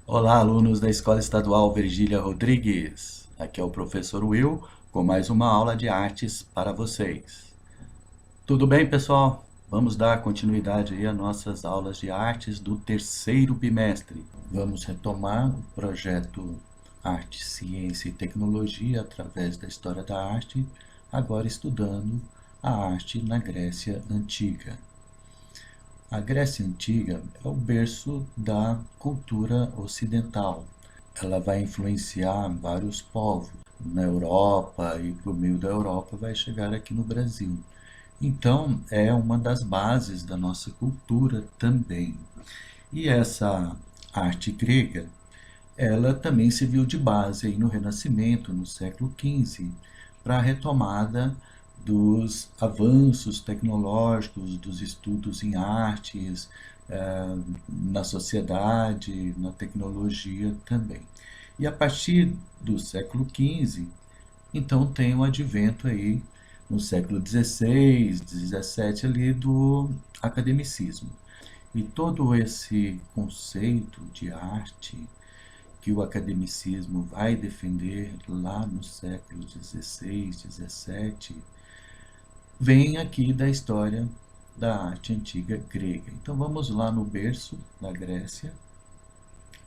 Olá, alunos da Escola Estadual Virgília Rodrigues. Aqui é o professor Will com mais uma aula de artes para vocês. Tudo bem, pessoal? Vamos dar continuidade aí às nossas aulas de artes do terceiro bimestre. Vamos retomar o projeto Arte, Ciência e Tecnologia através da história da arte, agora estudando a arte na Grécia Antiga. A Grécia Antiga é o berço da cultura ocidental. Ela vai influenciar vários povos na Europa e por meio da Europa vai chegar aqui no Brasil. Então, é uma das bases da nossa cultura também. E essa arte grega, ela também serviu de base aí no Renascimento, no século XV, para a retomada dos avanços tecnológicos, dos estudos em artes, na sociedade, na tecnologia também. E a partir do século XV, então tem o advento aí, no século XVI, XVII, ali do academicismo. E todo esse conceito de arte que o academicismo vai defender lá no século XVI, XVII, vem aqui da história da arte antiga grega. Então vamos lá no berço da Grécia,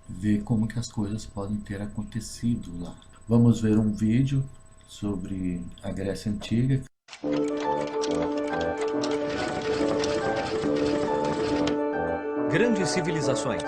ver como que as coisas podem ter acontecido lá. Vamos ver um vídeo sobre a Grécia Antiga. Grandes civilizações.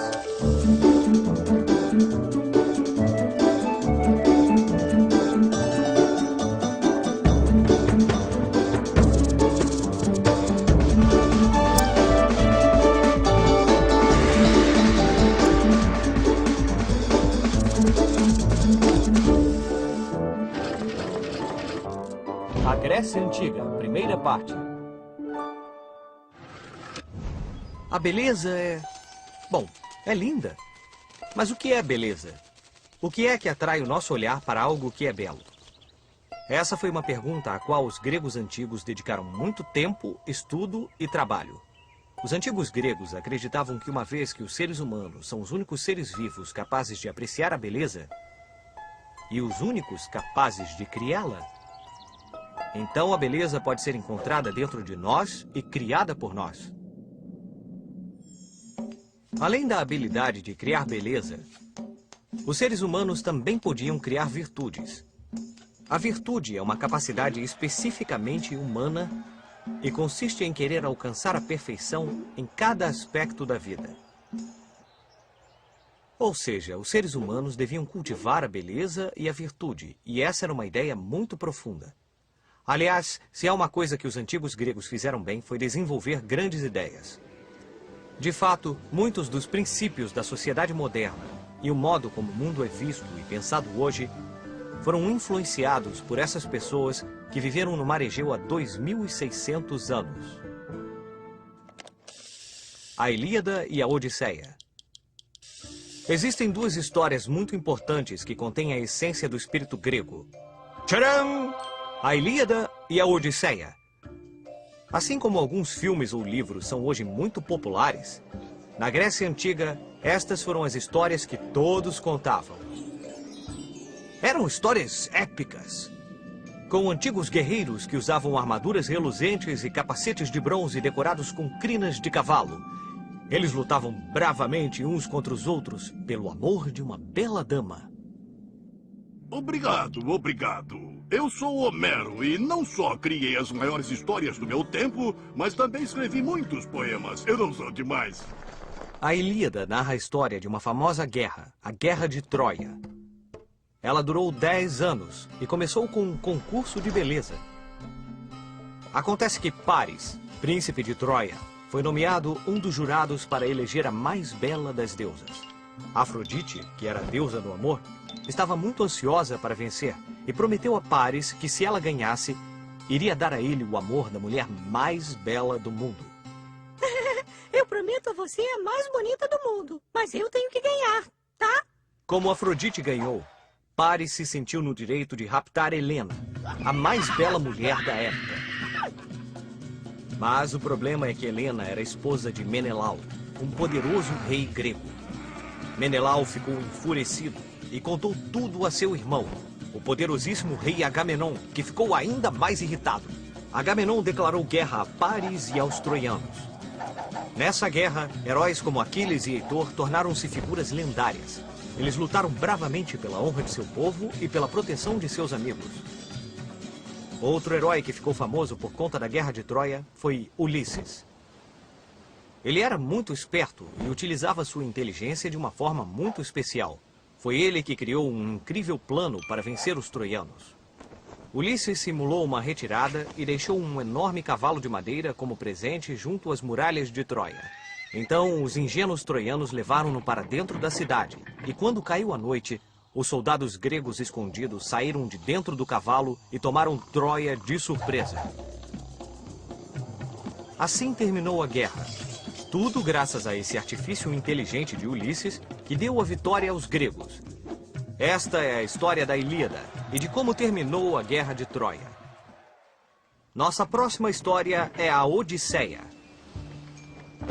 A Grécia Antiga, primeira parte. A beleza é... Bom, é linda. Mas o que é beleza? O que é que atrai o nosso olhar para algo que é belo? Essa foi uma pergunta à qual os gregos antigos dedicaram muito tempo, estudo e trabalho. Os antigos gregos acreditavam que uma vez que os seres humanos são os únicos seres vivos capazes de apreciar a beleza e os únicos capazes de criá-la, então a beleza pode ser encontrada dentro de nós e criada por nós. Além da habilidade de criar beleza, os seres humanos também podiam criar virtudes. A virtude é uma capacidade especificamente humana e consiste em querer alcançar a perfeição em cada aspecto da vida. Ou seja, os seres humanos deviam cultivar a beleza e a virtude, e essa era uma ideia muito profunda. Aliás, se há uma coisa que os antigos gregos fizeram bem, foi desenvolver grandes ideias. De fato, muitos dos princípios da sociedade moderna e o modo como o mundo é visto e pensado hoje foram influenciados por essas pessoas que viveram no Mar Egeu há 2.600 anos. A Ilíada e a Odisseia. Existem duas histórias muito importantes que contêm a essência do espírito grego. Tcharam! A Ilíada e a Odisseia. Assim como alguns filmes ou livros são hoje muito populares, na Grécia Antiga, estas foram as histórias que todos contavam. Eram histórias épicas, com antigos guerreiros que usavam armaduras reluzentes e capacetes de bronze decorados com crinas de cavalo. Eles lutavam bravamente uns contra os outros pelo amor de uma bela dama. Obrigado, obrigado. Eu sou Homero e não só criei as maiores histórias do meu tempo, mas também escrevi muitos poemas. Eu não sou demais. A Ilíada narra a história de uma famosa guerra, a Guerra de Troia. Ela durou 10 anos e começou com um concurso de beleza. Acontece que Paris, príncipe de Troia, foi nomeado um dos jurados para eleger a mais bela das deusas. Afrodite, que era a deusa do amor, estava muito ansiosa para vencer e prometeu a Paris que, se ela ganhasse, iria dar a ele o amor da mulher mais bela do mundo. Eu prometo a você a mais bonita do mundo, mas eu tenho que ganhar, tá? Como Afrodite ganhou, Paris se sentiu no direito de raptar Helena, a mais bela mulher da época. Mas o problema é que Helena era esposa de Menelau, um poderoso rei grego. Menelau ficou enfurecido e contou tudo a seu irmão, o poderosíssimo rei Agamenon, que ficou ainda mais irritado. Agamenon declarou guerra a Paris e aos troianos. Nessa guerra, heróis como Aquiles e Heitor tornaram-se figuras lendárias. Eles lutaram bravamente pela honra de seu povo e pela proteção de seus amigos. Outro herói que ficou famoso por conta da Guerra de Troia foi Ulisses. Ele era muito esperto e utilizava sua inteligência de uma forma muito especial. Foi ele que criou um incrível plano para vencer os troianos. Ulisses simulou uma retirada e deixou um enorme cavalo de madeira como presente junto às muralhas de Troia. Então, os ingênuos troianos levaram-no para dentro da cidade, e quando caiu a noite, os soldados gregos escondidos saíram de dentro do cavalo e tomaram Troia de surpresa. Assim terminou a guerra. Tudo graças a esse artifício inteligente de Ulisses, que deu a vitória aos gregos. Esta é a história da Ilíada e de como terminou a Guerra de Troia. Nossa próxima história é a Odisseia.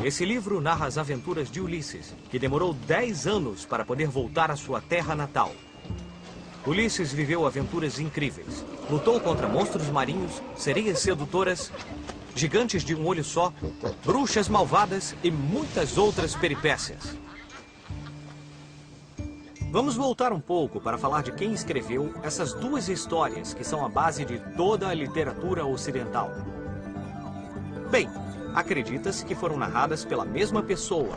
Esse livro narra as aventuras de Ulisses, que demorou 10 anos para poder voltar à sua terra natal. Ulisses viveu aventuras incríveis. Lutou contra monstros marinhos, sereias sedutoras, gigantes de um olho só, bruxas malvadas e muitas outras peripécias. Vamos voltar um pouco para falar de quem escreveu essas duas histórias que são a base de toda a literatura ocidental. Bem, acredita-se que foram narradas pela mesma pessoa,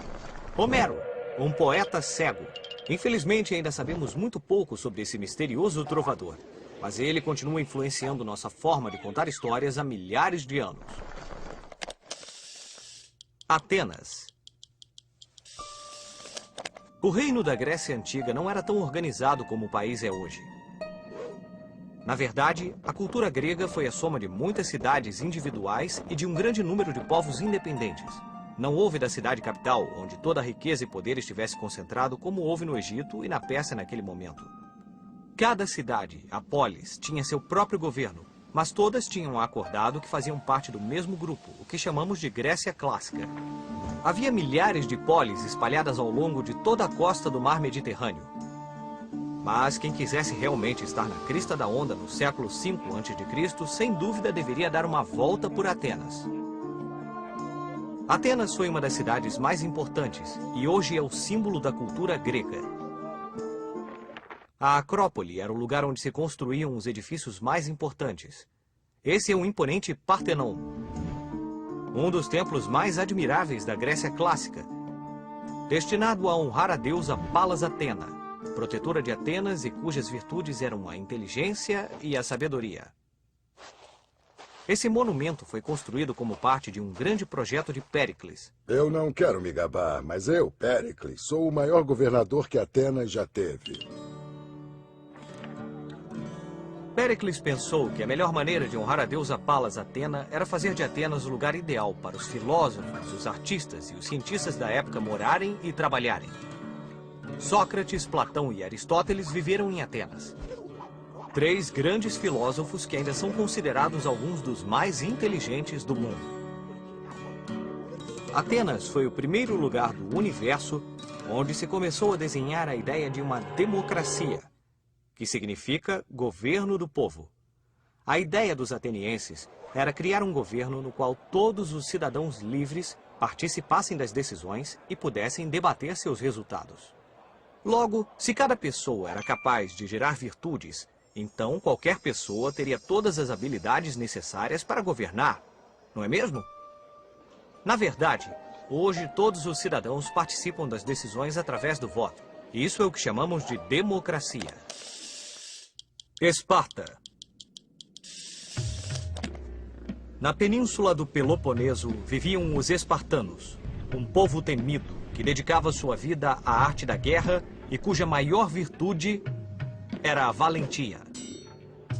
Homero, um poeta cego. Infelizmente, ainda sabemos muito pouco sobre esse misterioso trovador, mas ele continua influenciando nossa forma de contar histórias há milhares de anos. Atenas. O reino da Grécia Antiga não era tão organizado como o país é hoje. Na verdade, a cultura grega foi a soma de muitas cidades individuais e de um grande número de povos independentes. Não houve da cidade capital, onde toda a riqueza e poder estivesse concentrado, como houve no Egito e na Pérsia naquele momento. Cada cidade, a polis, tinha seu próprio governo, mas todas tinham acordado que faziam parte do mesmo grupo, o que chamamos de Grécia Clássica. Havia milhares de polis espalhadas ao longo de toda a costa do mar Mediterrâneo. Mas quem quisesse realmente estar na crista da onda no século V a.C., sem dúvida deveria dar uma volta por Atenas. Atenas foi uma das cidades mais importantes e hoje é o símbolo da cultura grega. A Acrópole era o lugar onde se construíam os edifícios mais importantes. Esse é o imponente Partenon, um dos templos mais admiráveis da Grécia Clássica, destinado a honrar a deusa Palas Atena, protetora de Atenas e cujas virtudes eram a inteligência e a sabedoria. Esse monumento foi construído como parte de um grande projeto de Péricles. Eu não quero me gabar, mas eu, Péricles, sou o maior governador que Atenas já teve. Péricles pensou que a melhor maneira de honrar a deusa Palas Atena era fazer de Atenas o lugar ideal para os filósofos, os artistas e os cientistas da época morarem e trabalharem. Sócrates, Platão e Aristóteles viveram em Atenas. 3 grandes filósofos que ainda são considerados alguns dos mais inteligentes do mundo. Atenas foi o primeiro lugar do universo onde se começou a desenhar a ideia de uma democracia, que significa governo do povo. A ideia dos atenienses era criar um governo no qual todos os cidadãos livres participassem das decisões e pudessem debater seus resultados. Logo, se cada pessoa era capaz de gerar virtudes, então qualquer pessoa teria todas as habilidades necessárias para governar, não é mesmo? Na verdade, hoje todos os cidadãos participam das decisões através do voto. Isso é o que chamamos de democracia. Esparta. Na península do Peloponeso viviam os espartanos, um povo temido que dedicava sua vida à arte da guerra e cuja maior virtude era a valentia.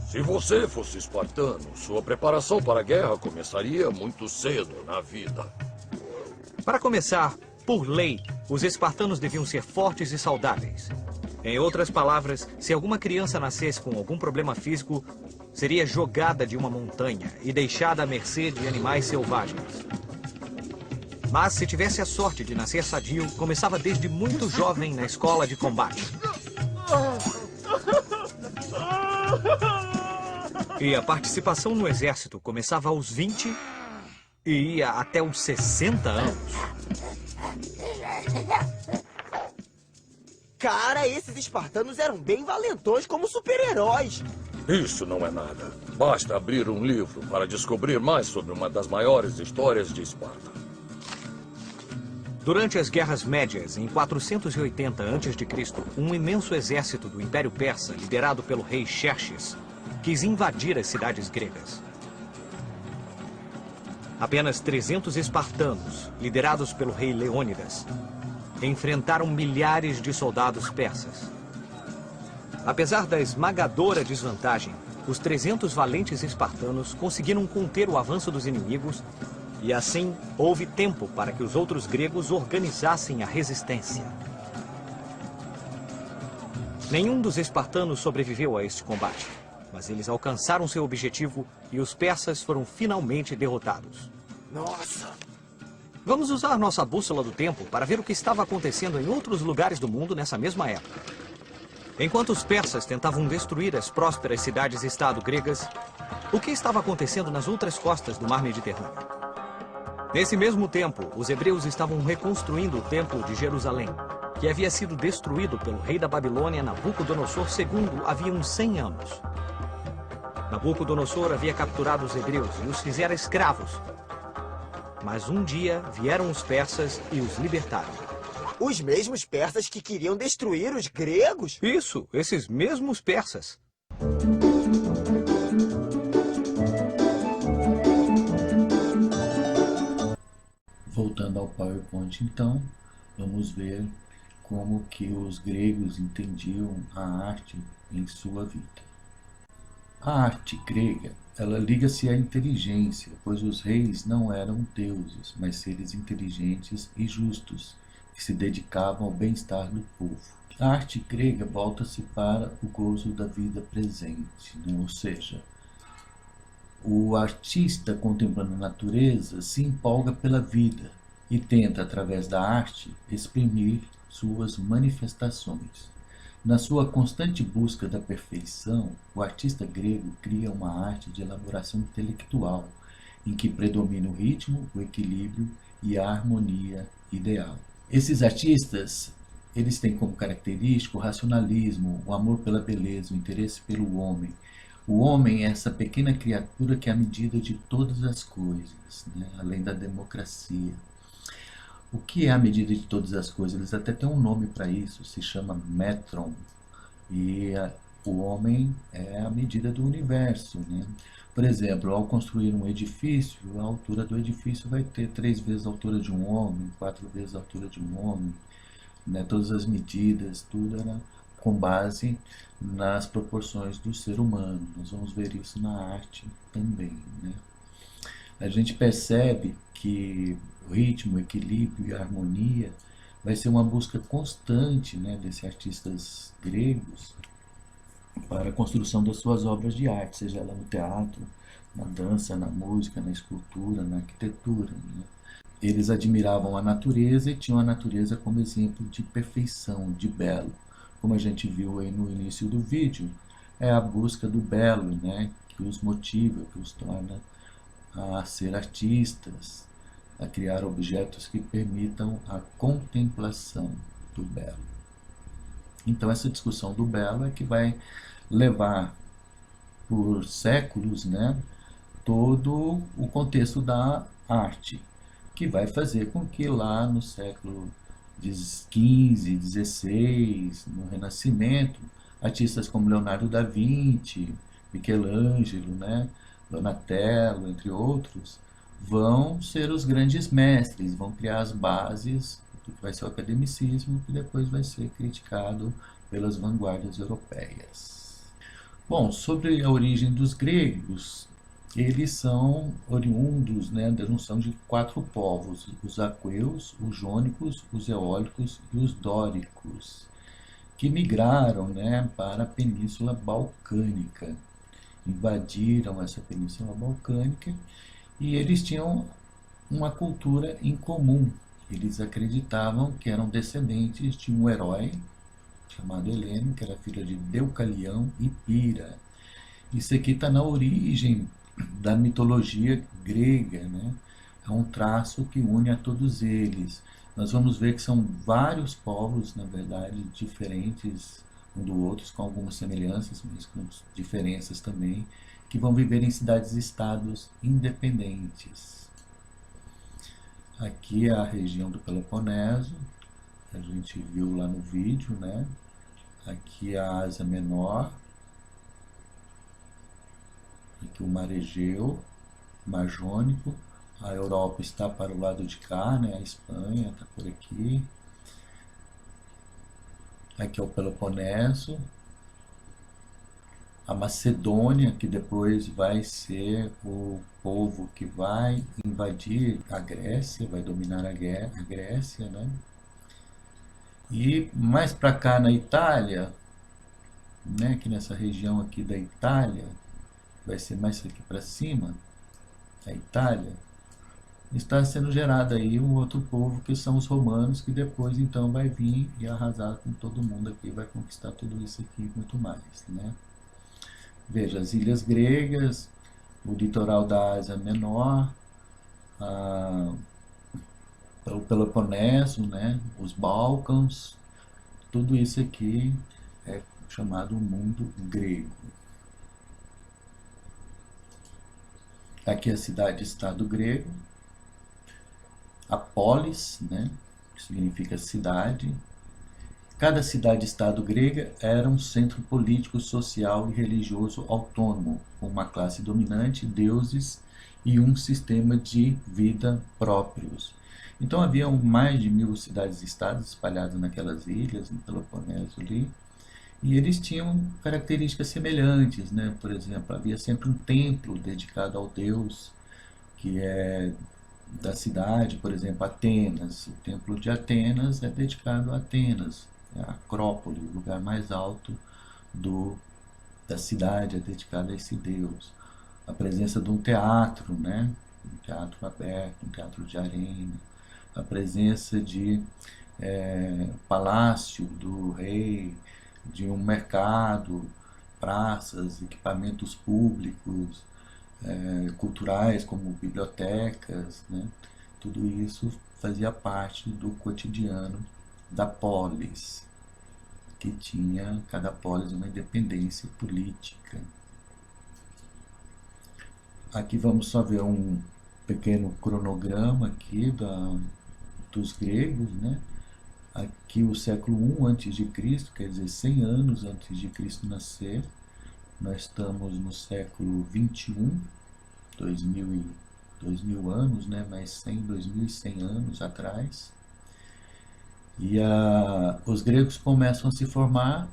Se você fosse espartano, sua preparação para a guerra começaria muito cedo na vida. Para começar, por lei, os espartanos deviam ser fortes e saudáveis. Em outras palavras, se alguma criança nascesse com algum problema físico, seria jogada de uma montanha e deixada à mercê de animais selvagens. Mas se tivesse a sorte de nascer sadio, começava desde muito jovem na escola de combate. E a participação no exército começava aos 20 e ia até os 60 anos. Cara, esses espartanos eram bem valentões como super-heróis. Isso não é nada. Basta abrir um livro para descobrir mais sobre uma das maiores histórias de Esparta. Durante as Guerras Médias, em 480 a.C., um imenso exército do Império Persa, liderado pelo rei Xerxes, quis invadir as cidades gregas. Apenas 300 espartanos, liderados pelo rei Leônidas, enfrentaram milhares de soldados persas. Apesar da esmagadora desvantagem, os 300 valentes espartanos conseguiram conter o avanço dos inimigos e assim houve tempo para que os outros gregos organizassem a resistência. Nenhum dos espartanos sobreviveu a este combate, mas eles alcançaram seu objetivo e os persas foram finalmente derrotados. Nossa! Vamos usar nossa bússola do tempo para ver o que estava acontecendo em outros lugares do mundo nessa mesma época. Enquanto os persas tentavam destruir as prósperas cidades-estado gregas, o que estava acontecendo nas outras costas do mar Mediterrâneo? Nesse mesmo tempo, os hebreus estavam reconstruindo o Templo de Jerusalém, que havia sido destruído pelo rei da Babilônia, Nabucodonosor II, havia uns 100 anos. Nabucodonosor havia capturado os hebreus e os fizera escravos. Mas um dia vieram os persas e os libertaram. Os mesmos persas que queriam destruir os gregos? Isso, esses mesmos persas. Voltando ao PowerPoint, então, vamos ver como que os gregos entendiam a arte em sua vida. A arte grega, ela liga-se à inteligência, pois os reis não eram deuses, mas seres inteligentes e justos, que se dedicavam ao bem-estar do povo. A arte grega volta-se para o gozo da vida presente, né? Ou seja, o artista contemplando a natureza se empolga pela vida e tenta, através da arte, exprimir suas manifestações. Na sua constante busca da perfeição, o artista grego cria uma arte de elaboração intelectual, em que predomina o ritmo, o equilíbrio e a harmonia ideal. Esses artistas, eles têm como característica o racionalismo, o amor pela beleza, o interesse pelo homem. O homem é essa pequena criatura que é a medida de todas as coisas, né? Além da democracia. O que é a medida de todas as coisas? Eles até têm um nome para isso, se chama metron. E o homem é a medida do universo, né? Por exemplo, ao construir um edifício, a altura do edifício vai ter 3 vezes a altura de um homem, 4 vezes a altura de um homem, né? Todas as medidas, tudo era com base nas proporções do ser humano. Nós vamos ver isso na arte também, né? A gente percebe que o ritmo, o equilíbrio e a harmonia vai ser uma busca constante, né, desses artistas gregos para a construção das suas obras de arte, seja ela no teatro, na dança, na música, na escultura, na arquitetura, né? Eles admiravam a natureza e tinham a natureza como exemplo de perfeição, de belo. Como a gente viu aí no início do vídeo, é a busca do belo, né, que os motiva, que os torna a ser artistas, a criar objetos que permitam a contemplação do belo. Então essa discussão do belo é que vai levar por séculos, né, todo o contexto da arte, que vai fazer com que lá no século XV, XVI, no Renascimento, artistas como Leonardo da Vinci, Michelangelo, né, Donatello, entre outros, vão ser os grandes mestres, vão criar as bases do que vai ser o academicismo, que depois vai ser criticado pelas vanguardas europeias. Bom, sobre a origem dos gregos, eles são oriundos, né, da junção de 4 povos, os aqueus, os jônicos, os eólicos e os dóricos, que migraram, né, para a Península Balcânica, invadiram essa Península Balcânica e eles tinham uma cultura em comum. Eles acreditavam que eram descendentes de um herói chamado Heleno, que era filha de Deucalião e Pira. Isso aqui está na origem da mitologia grega, né? É um traço que une a todos eles. Nós vamos ver que são vários povos, na verdade, diferentes um do outro, com algumas semelhanças, mas com diferenças também, que vão viver em cidades-estados independentes. Aqui é a região do Peloponeso, a gente viu lá no vídeo, né? Aqui a Ásia Menor, aqui o Mar Egeu, Mar Jônico, a Europa está para o lado de cá, né? A Espanha está por aqui. Aqui é o Peloponeso, a Macedônia, que depois vai ser o povo que vai invadir a Grécia, vai dominar a Grécia, né? E mais para cá na Itália, né? Que nessa região aqui da Itália, vai ser mais aqui para cima, a Itália, está sendo gerado aí um outro povo, que são os romanos, que depois então vai vir e arrasar com todo mundo aqui, vai conquistar tudo isso aqui e muito mais, né? Veja, as ilhas gregas, o litoral da Ásia Menor, o Peloponeso, né? Os Balcãs, tudo isso aqui é chamado mundo grego. Aqui é a cidade-estado grego, a polis, né, que significa cidade. Cada cidade-estado grega era um centro político, social e religioso autônomo, com uma classe dominante, deuses e um sistema de vida próprios. Então haviam mais de 1000 cidades-estados espalhadas naquelas ilhas, no Peloponeso ali, e eles tinham características semelhantes, né? Por exemplo, havia sempre um templo dedicado ao deus, que é da cidade, por exemplo, Atenas. O templo de Atenas é dedicado a Atenas, é a Acrópole, o lugar mais alto da cidade, é dedicado a esse deus. A presença de um teatro, né? Um teatro aberto, um teatro de arena. A presença de palácio do rei, de um mercado, praças, equipamentos públicos, culturais, como bibliotecas, né? Tudo isso fazia parte do cotidiano da polis, que tinha, cada polis, uma independência política. Aqui vamos só ver um pequeno cronograma aqui dos gregos, né? Aqui o século I a.C., quer dizer, 100 anos antes de Cristo nascer. Nós estamos no século XXI, 2000 anos, né? Mais 2100 anos atrás. E os gregos começam a se formar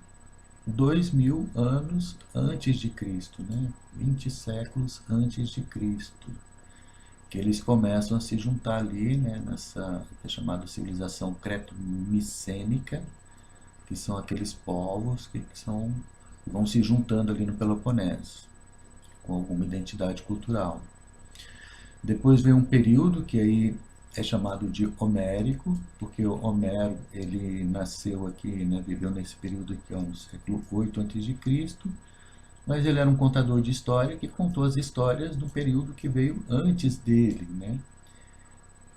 2000 anos antes de Cristo, né? 20 séculos antes de Cristo, que eles começam a se juntar ali, né? Nessa que é chamada civilização creto-micênica, que são aqueles povos que vão se juntando ali no Peloponeso, com alguma identidade cultural. Depois vem um período que aí é chamado de Homérico, porque o Homero, ele nasceu aqui, né, viveu nesse período aqui, ó, no século 8 a.C., mas ele era um contador de história que contou as histórias do período que veio antes dele, né?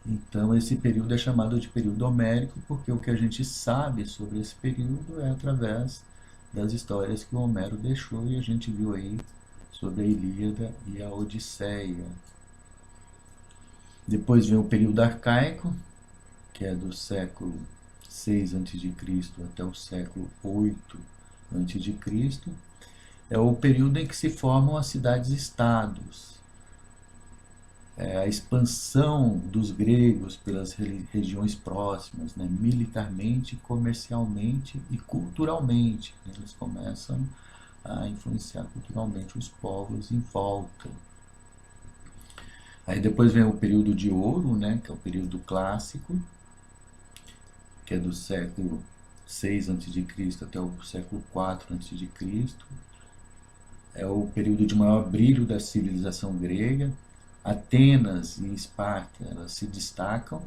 Então esse período é chamado de período homérico, porque o que a gente sabe sobre esse período é através das histórias que o Homero deixou, e a gente viu aí sobre a Ilíada e a Odisseia. Depois vem o período arcaico, que é do século 6 a.C. até o século 8 a.C. É o período em que se formam as cidades-estados. É a expansão dos gregos pelas regiões próximas, né? Militarmente, comercialmente e culturalmente. Eles começam a influenciar culturalmente os povos em volta. Aí depois vem o período de ouro, né? Que é o período clássico, que é do século 6 a.C. até o século 4 a.C. É o período de maior brilho da civilização grega, Atenas e Esparta, elas se destacam.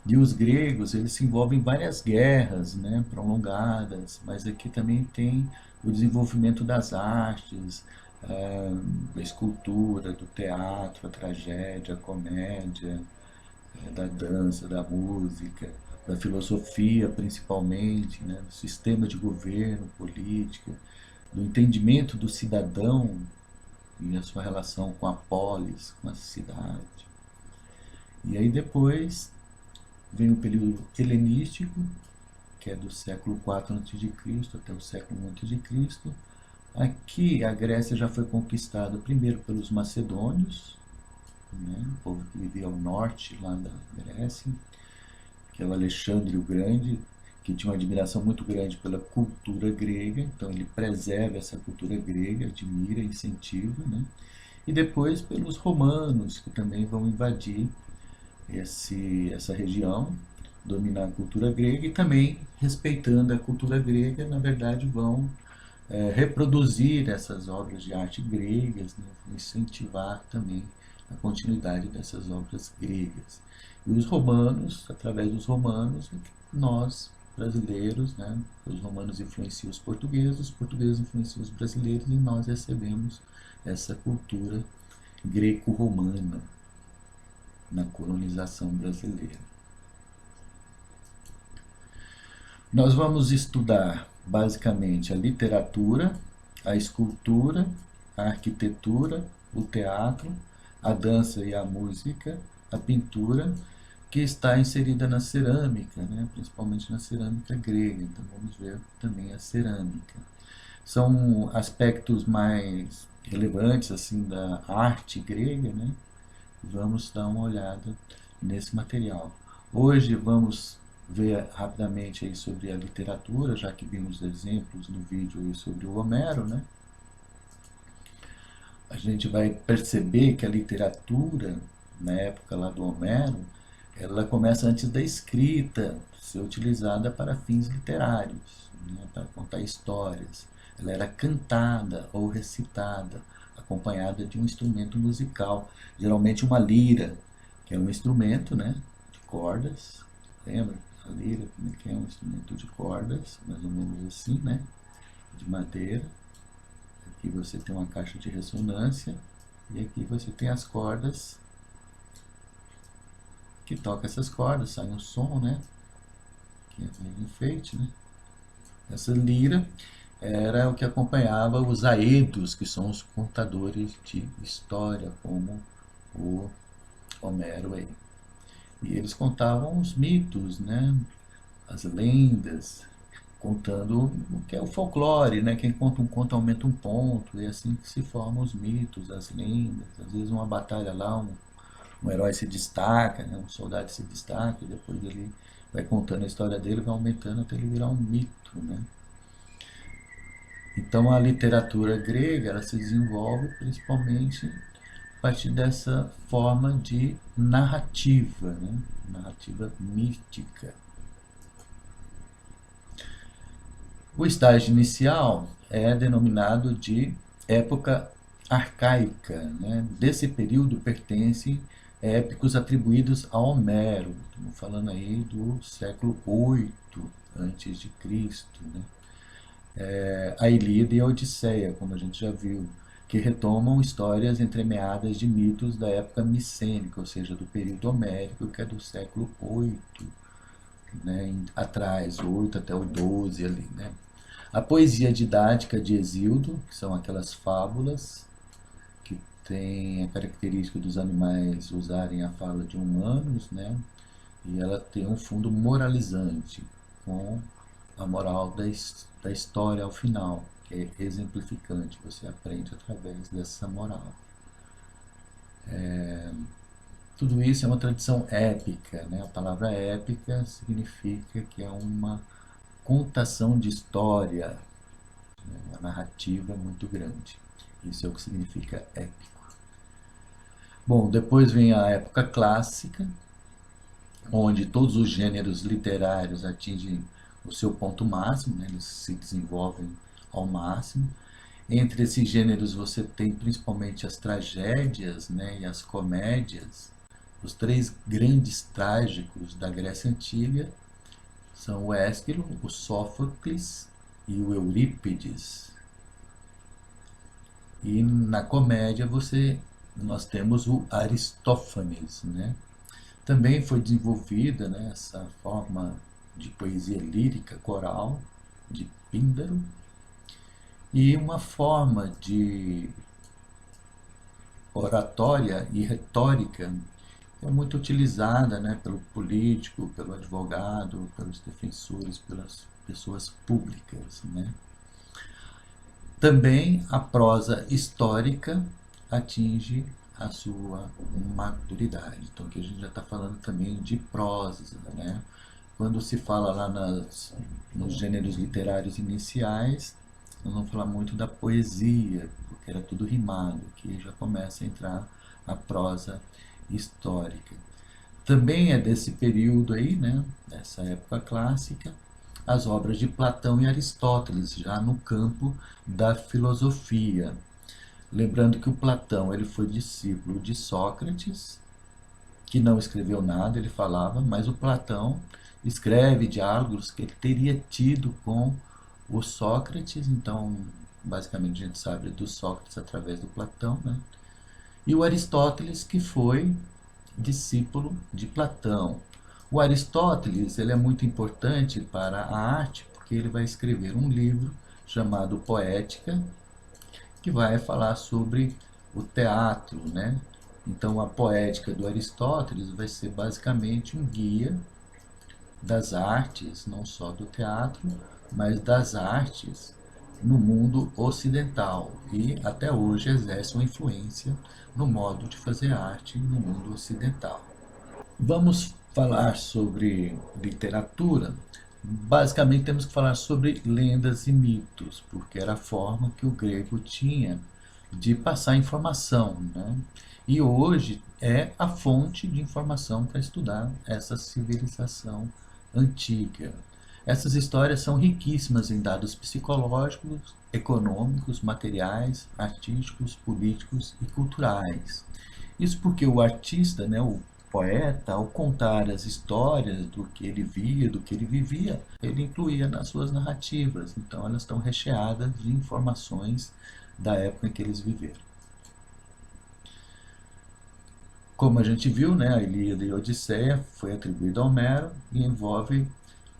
E os gregos, eles se envolvem em várias guerras, né, prolongadas, mas aqui também tem o desenvolvimento das artes, da escultura, do teatro, a tragédia, a comédia, da dança, da música, da filosofia principalmente, né, do sistema de governo, política, do entendimento do cidadão e a sua relação com a polis, com a cidade. E aí depois vem o período helenístico, que é do século IV a.C. até o século I a.C. Aqui a Grécia já foi conquistada primeiro pelos macedônios, né, o povo que vivia ao norte lá da Grécia, que é o Alexandre o Grande, que tinha uma admiração muito grande pela cultura grega, então ele preserva essa cultura grega, admira, incentiva, né? E depois pelos romanos, que também vão invadir essa região, dominar a cultura grega e também, respeitando a cultura grega, na verdade vão reproduzir essas obras de arte gregas, né? Incentivar também a continuidade dessas obras gregas. E os romanos, através dos romanos, nós, brasileiros, né? Os romanos influenciam os portugueses influenciam os brasileiros e nós recebemos essa cultura greco-romana na colonização brasileira. Nós vamos estudar basicamente a literatura, a escultura, a arquitetura, o teatro, a dança e a música, a pintura, que está inserida na cerâmica, né? Principalmente na cerâmica grega. Então vamos ver também a cerâmica. São aspectos mais relevantes assim da arte grega, né? Vamos dar uma olhada nesse material. Hoje vamos ver rapidamente aí sobre a literatura, já que vimos exemplos no vídeo aí sobre o Homero, né? A gente vai perceber que a literatura, na época lá do Homero, ela começa antes da escrita ser utilizada para fins literários, né? Para contar histórias. Ela era cantada ou recitada, acompanhada de um instrumento musical, geralmente uma lira, que é um instrumento, né, de cordas. Lembra? A lira, que é um instrumento de cordas, mais ou menos assim, né, de madeira. Aqui você tem uma caixa de ressonância e aqui você tem as cordas que toca essas cordas, sai um som, né, que é um enfeite, né. Essa lira era o que acompanhava os aedos, que são os contadores de história, como o Homero aí. E eles contavam os mitos, né, as lendas, contando o que é o folclore, né, quem conta um conto aumenta um ponto, e é assim que se formam os mitos, as lendas. Às vezes uma batalha lá, um herói se destaca, né, um soldado se destaca, e depois ele vai contando a história dele, vai aumentando até ele virar um mito, né. Então a literatura grega ela se desenvolve principalmente a partir dessa forma de narrativa, né? Narrativa mítica. O estágio inicial é denominado de época arcaica, né? Desse período pertencem épicos atribuídos a Homero. Estamos falando aí do século VIII antes de Cristo, né? A Ilíada e a Odisseia, como a gente já viu, que retomam histórias entremeadas de mitos da época micênica, ou seja, do período homérico, que é do século VIII, né, atrás, o 8 até o 12 ali, né. A poesia didática de Hesíodo, que são aquelas fábulas que têm a característica dos animais usarem a fala de humanos, né, e ela tem um fundo moralizante, com a moral da história ao final, que é exemplificante, você aprende através dessa moral. Tudo isso é uma tradição épica, né? A palavra épica significa que é uma contação de história, né? Uma narrativa muito grande. Isso é o que significa épico. Bom, depois vem a época clássica, onde todos os gêneros literários atingem o seu ponto máximo, né? Eles se desenvolvem ao máximo, Entre esses gêneros você tem principalmente as tragédias, né, e as comédias. Os três grandes trágicos da Grécia Antiga são o Ésquilo, o Sófocles e o Eurípides. E na comédia nós temos o Aristófanes, né? Também foi desenvolvida, né, essa forma de poesia lírica coral de Píndaro e uma forma de oratória e retórica é muito utilizada, né, pelo político, pelo advogado, pelos defensores, pelas pessoas públicas, né? Também a prosa histórica atinge a sua maturidade. Então aqui a gente já está falando também de prosa, né? Quando se fala lá nos gêneros literários iniciais, nós vamos falar muito da poesia, porque era tudo rimado, que já começa a entrar a prosa histórica. Também é desse período aí, né, dessa época clássica, as obras de Platão e Aristóteles, já no campo da filosofia. Lembrando que o Platão ele foi discípulo de Sócrates, que não escreveu nada, ele falava, mas o Platão escreve diálogos que ele teria tido com o Sócrates, então basicamente a gente sabe do Sócrates através do Platão, né? E o Aristóteles, que foi discípulo de Platão. O Aristóteles ele é muito importante para a arte, porque ele vai escrever um livro chamado Poética, que vai falar sobre o teatro, né? Então a poética do Aristóteles vai ser basicamente um guia das artes, não só do teatro, mas das artes no mundo ocidental e até hoje exerce uma influência no modo de fazer arte no mundo ocidental. Vamos falar sobre literatura. Basicamente temos que falar sobre lendas e mitos, porque era a forma que o grego tinha de passar informação, né? E hoje é a fonte de informação para estudar essa civilização antiga. Essas histórias são riquíssimas em dados psicológicos, econômicos, materiais, artísticos, políticos e culturais. Isso porque o artista, né, o poeta, ao contar as histórias do que ele via, do que ele vivia, ele incluía nas suas narrativas. Então elas estão recheadas de informações da época em que eles viveram. Como a gente viu, né, a Ilíada e a Odisseia foi atribuída a Homero e envolve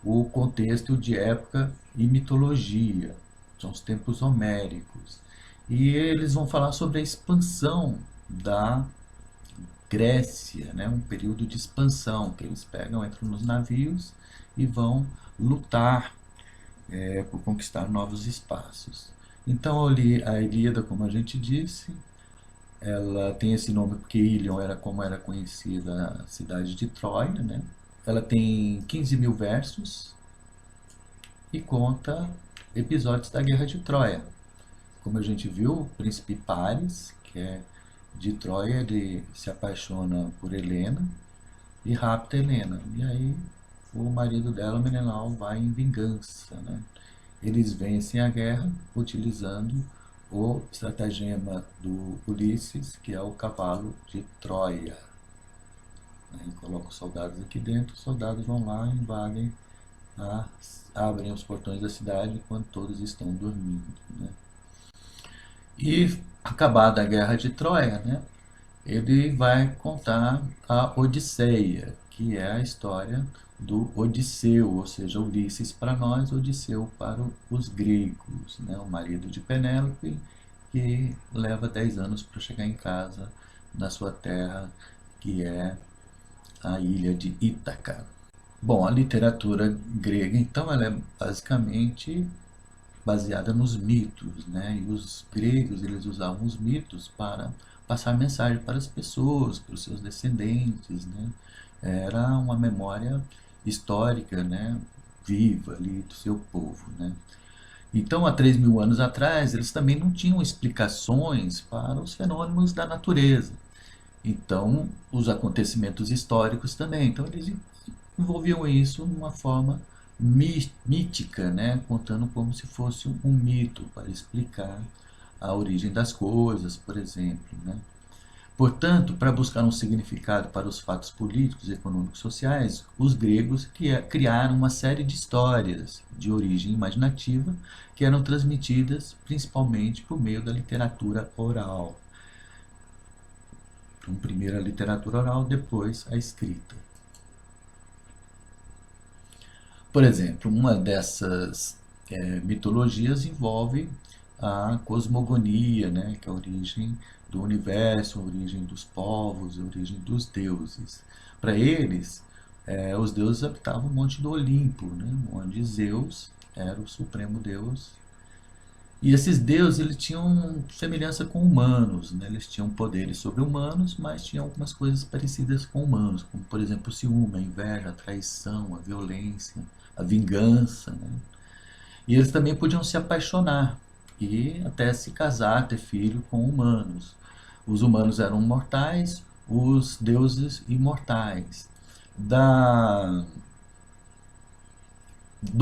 o contexto de época e mitologia. São os tempos homéricos. E eles vão falar sobre a expansão da Grécia, né? Um período de expansão, que eles pegam, entram nos navios e vão lutar por conquistar novos espaços. Então a Ilíada, como a gente disse, ela tem esse nome porque Ilion era como era conhecida a cidade de Troia, né? Ela tem 15.000 versos e conta episódios da Guerra de Troia. Como a gente viu, o príncipe Paris, que é de Troia, ele se apaixona por Helena e rapta Helena. E aí o marido dela, Menelau, vai em vingança, né? Eles vencem a guerra utilizando o estratagema do Ulisses, que é o cavalo de Troia. Ele coloca os soldados aqui dentro, os soldados vão lá, invadem, abrem os portões da cidade enquanto todos estão dormindo, né? E acabada a guerra de Troia, né, ele vai contar a Odisseia, que é a história do Odisseu, ou seja, Ulisses para nós, Odisseu para os gregos, né, o marido de Penélope, que leva 10 anos para chegar em casa na sua terra, que é a ilha de Ítaca. Bom, a literatura grega, então, ela é basicamente baseada nos mitos, né? E os gregos, eles usavam os mitos para passar mensagem para as pessoas, para os seus descendentes, né? Era uma memória histórica, né, viva ali do seu povo, né? Então, há 3.000 anos atrás, eles também não tinham explicações para os fenômenos da natureza. Então, os acontecimentos históricos também. Então, eles envolviam isso numa forma mítica, né? Contando como se fosse um mito para explicar a origem das coisas, por exemplo, né? Portanto, para buscar um significado para os fatos políticos, econômicos e sociais, os gregos criaram uma série de histórias de origem imaginativa que eram transmitidas principalmente por meio da literatura oral. Então, primeiro a literatura oral, depois a escrita. Por exemplo, uma dessas mitologias envolve a cosmogonia, né, que é a origem do universo, a origem dos povos, a origem dos deuses. Para eles, os deuses habitavam o Monte do Olimpo, né, onde Zeus era o supremo deus. E esses deuses eles tinham semelhança com humanos, né? Eles tinham poderes sobre-humanos, mas tinham algumas coisas parecidas com humanos, como, por exemplo, o ciúme, a inveja, a traição, a violência, a vingança, né? E eles também podiam se apaixonar e até se casar, ter filho com humanos. Os humanos eram mortais, os deuses imortais.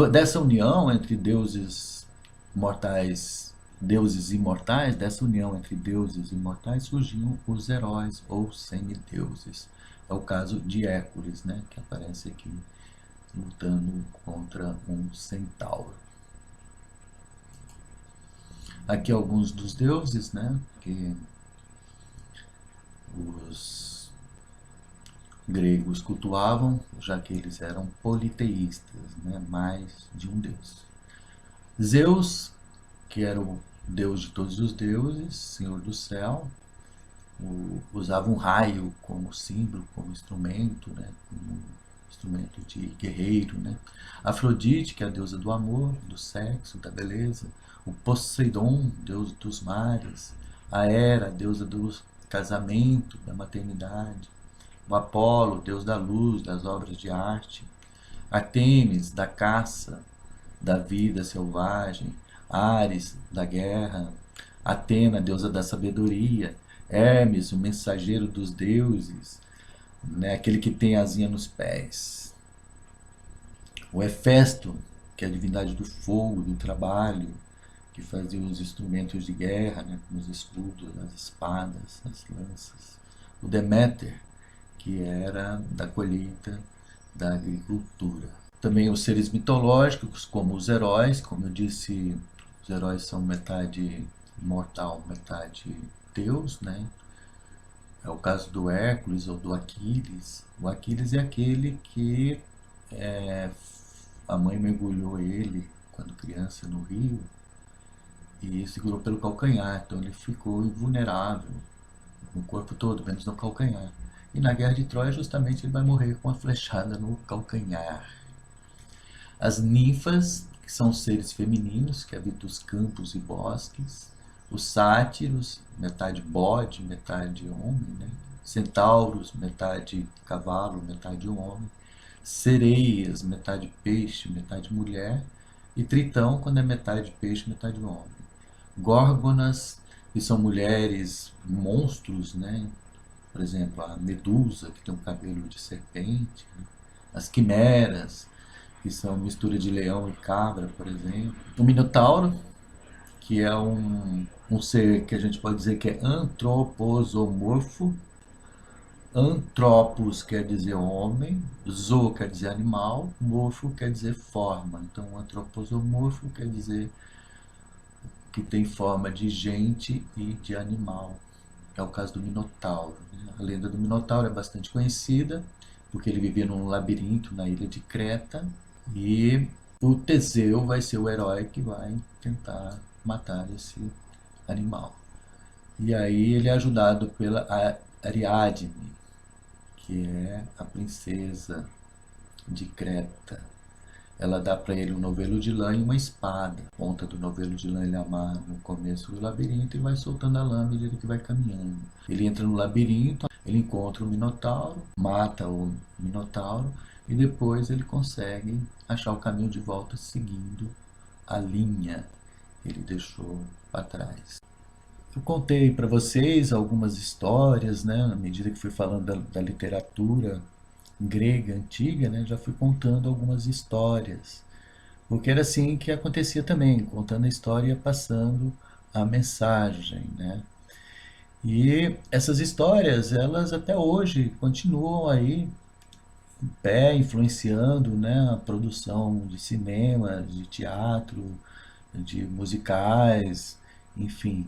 Dessa união entre deuses mortais, deuses imortais, dessa união entre deuses imortais surgiam os heróis ou semideuses. É o caso de Hércules, né, que aparece aqui lutando contra um centauro. Aqui alguns dos deuses, né, que os gregos cultuavam, já que eles eram politeístas, né, mais de um deus. Zeus, que era o deus de todos os deuses, senhor do céu, usava um raio como símbolo, como instrumento, né, como instrumento de guerreiro, né. Afrodite, que é a deusa do amor, do sexo, da beleza. O Poseidon, deus dos mares. A Hera, deusa do casamento, da maternidade. O Apolo, deus da luz, das obras de arte. Artemis, da caça, da vida selvagem. Ares, da guerra. Atena, deusa da sabedoria. Hermes, o mensageiro dos deuses, né, aquele que tem asinha nos pés. O Hefesto, que é a divindade do fogo, do trabalho, que fazia os instrumentos de guerra, né, como os escudos, as espadas, as lanças. O Deméter, que era da colheita, da agricultura. Também os seres mitológicos, como os heróis, como eu disse, os heróis são metade mortal, metade Deus, né? É o caso do Hércules ou do Aquiles. O Aquiles é aquele que a mãe mergulhou ele, quando criança, no rio, e segurou pelo calcanhar, então ele ficou invulnerável no corpo todo, menos no calcanhar. E na guerra de Troia, justamente, ele vai morrer com a flechada no calcanhar. As ninfas, que são seres femininos, que habitam os campos e bosques. Os sátiros, metade bode, metade homem, né? Centauros, metade cavalo, metade homem. Sereias, metade peixe, metade mulher. E Tritão, quando é metade peixe, metade homem. Górgonas, que são mulheres monstros, né? Por exemplo, a Medusa, que tem um cabelo de serpente. Né? As quimeras, que são mistura de leão e cabra, por exemplo. O Minotauro, que é um ser que a gente pode dizer que é antroposomorfo. Antropos quer dizer homem, zo quer dizer animal, morfo quer dizer forma. Então, antroposomorfo quer dizer que tem forma de gente e de animal. É o caso do Minotauro. A lenda do Minotauro é bastante conhecida, porque ele vivia num labirinto na ilha de Creta, e o Teseu vai ser o herói que vai tentar matar esse animal. E aí ele é ajudado pela Ariadne, que é a princesa de Creta. Ela dá para ele um novelo de lã e uma espada. A ponta do novelo de lã ele amarra no começo do labirinto e vai soltando a lã à medida que vai caminhando. Ele entra no labirinto, ele encontra o Minotauro, mata o Minotauro e depois ele consegue achar o caminho de volta seguindo a linha que ele deixou para trás. Eu contei para vocês algumas histórias, né, à medida que fui falando da literatura grega antiga, né, já fui contando algumas histórias, porque era assim que acontecia também, contando a história e passando a mensagem, né? E essas histórias, elas até hoje continuam aí em pé, influenciando, né, a produção de cinema, de teatro, de musicais, enfim.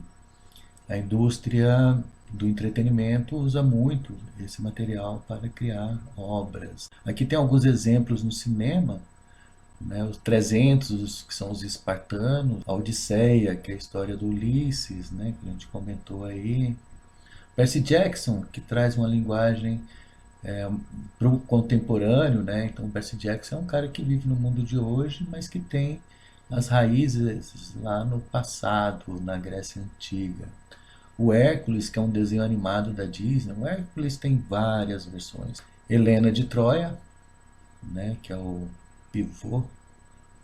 A indústria do entretenimento usa muito esse material para criar obras. Aqui tem alguns exemplos no cinema, né, os 300, que são os espartanos, a Odisseia, que é a história do Ulisses, né, que a gente comentou aí. Percy Jackson, que traz uma linguagem para o contemporâneo, né? Então, Percy Jackson é um cara que vive no mundo de hoje, mas que tem as raízes lá no passado, na Grécia Antiga. O Hércules, que é um desenho animado da Disney, o Hércules tem várias versões. Helena de Troia, né? Que é o pivô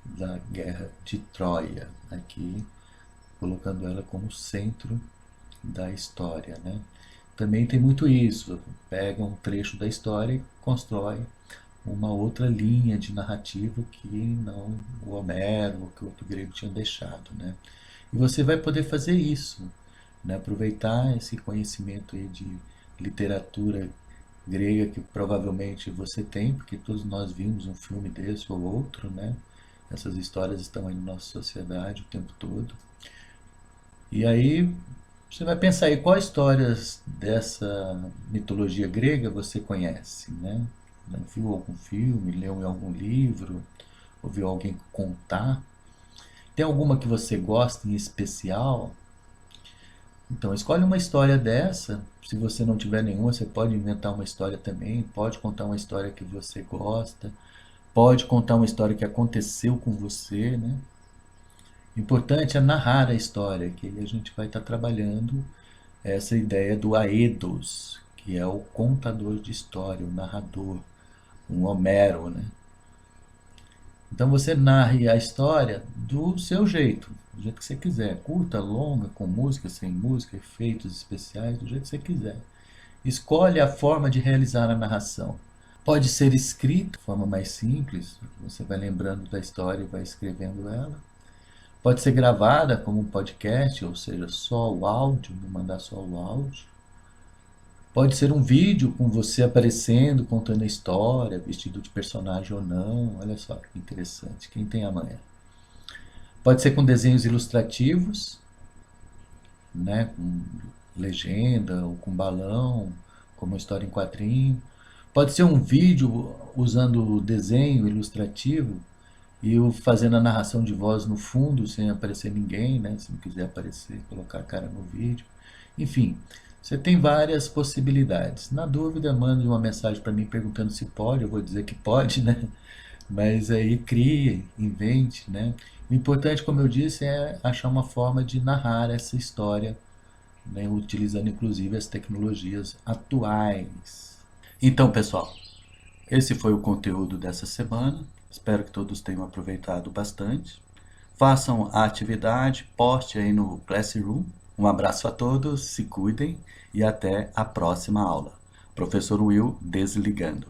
da Guerra de Troia, aqui colocando ela como centro da história, né? Também tem muito isso, pega um trecho da história e constrói uma outra linha de narrativa que não o Homero ou que o outro grego tinha deixado, né? E você vai poder fazer isso, né? Aproveitar esse conhecimento aí de literatura grega que provavelmente você tem, porque todos nós vimos um filme desse ou outro, né? Essas histórias estão aí na nossa sociedade o tempo todo. E aí você vai pensar aí quais histórias dessa mitologia grega você conhece, né? Viu algum filme, leu em algum livro, ouviu alguém contar? Tem alguma que você gosta em especial? Então escolhe uma história dessa. Se você não tiver nenhuma, você pode inventar uma história também, pode contar uma história que você gosta, pode contar uma história que aconteceu com você, né? O importante é narrar a história, que aí a gente vai estar trabalhando essa ideia do Aedos, que é o contador de história, o narrador, um Homero, né? Então você narre a história do seu jeito, do jeito que você quiser, curta, longa, com música, sem música, efeitos especiais, do jeito que você quiser. Escolhe a forma de realizar a narração. Pode ser escrito de forma mais simples, você vai lembrando da história e vai escrevendo ela. Pode ser gravada como um podcast, ou seja, só o áudio, vou mandar só o áudio. Pode ser um vídeo com você aparecendo, contando a história, vestido de personagem ou não. Olha só que interessante, quem tem amanhã. Pode ser com desenhos ilustrativos, né, com legenda ou com balão, como uma história em quadrinho. Pode ser um vídeo usando desenho ilustrativo e eu fazendo a narração de voz no fundo, sem aparecer ninguém, né? Se não quiser aparecer, colocar a cara no vídeo. Enfim, você tem várias possibilidades. Na dúvida, mande uma mensagem para mim perguntando se pode, eu vou dizer que pode, né? Mas aí crie, invente, né? O importante, como eu disse, é achar uma forma de narrar essa história, né? Utilizando inclusive as tecnologias atuais. Então, pessoal, esse foi o conteúdo dessa semana. Espero que todos tenham aproveitado bastante. Façam a atividade, poste aí no Classroom. Um abraço a todos, se cuidem e até a próxima aula. Professor Will desligando.